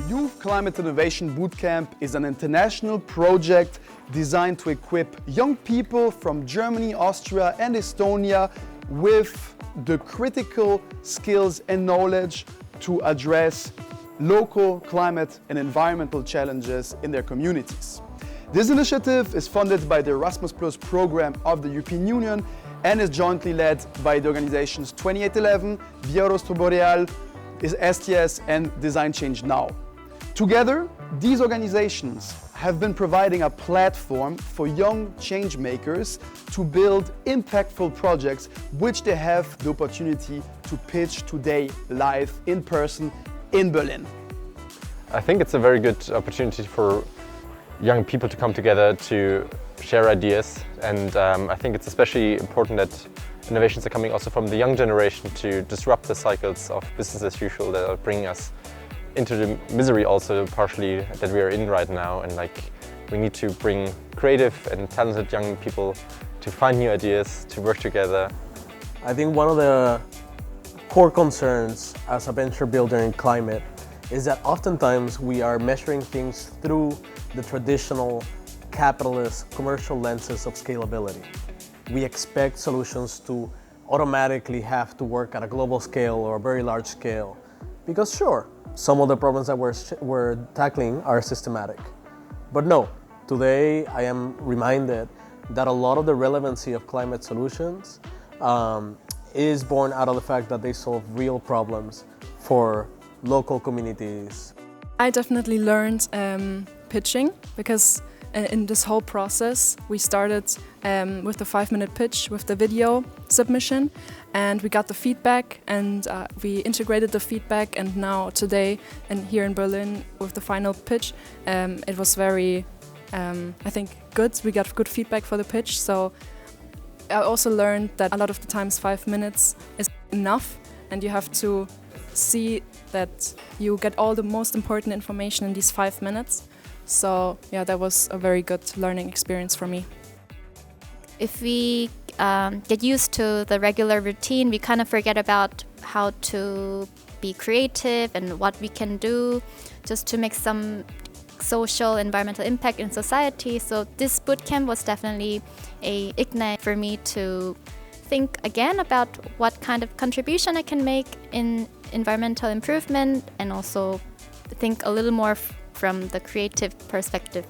Youth Climate Innovation Bootcamp is an international project designed to equip young people from Germany, Austria and Estonia with the critical skills and knowledge to address local climate and environmental challenges in their communities. This initiative is funded by the Erasmus Plus program of the European Union and is jointly led by the organizations 2811, Via Austroboreal, ESTYES and design.change.naau. Together, these organizations have been providing a platform for young change makers to build impactful projects which they have the opportunity to pitch today live in person in Berlin. I think it's a very good opportunity for young people to come together to share ideas, and I think it's especially important that innovations are coming also from the young generation to disrupt the cycles of business as usual that are bringing us into the misery also partially that we are in right now, and we need to bring creative and talented young people to find new ideas, to work together. I think one of the core concerns as a venture builder in climate is that oftentimes we are measuring things through the traditional capitalist commercial lenses of scalability. We expect solutions to automatically have to work at a global scale or a very large scale because sure, some of the problems that we're tackling are systematic. But no, today I am reminded that a lot of the relevancy of climate solutions is born out of the fact that they solve real problems for local communities. I definitely learned pitching because in this whole process we started with the 5-minute pitch with the video submission, and we got the feedback and we integrated the feedback, and now today and here in Berlin with the final pitch it was very I think good. We got good feedback for the pitch, so I also learned that a lot of the times 5 minutes is enough and you have to see that you get all the most important information in these 5 minutes. So yeah, that was a very good learning experience for me. If we get used to the regular routine, we kind of forget about how to be creative and what we can do just to make some social, environmental impact in society. So this bootcamp was definitely an ignite for me to think again about what kind of contribution I can make in environmental improvement, and also think a little more from the creative perspective.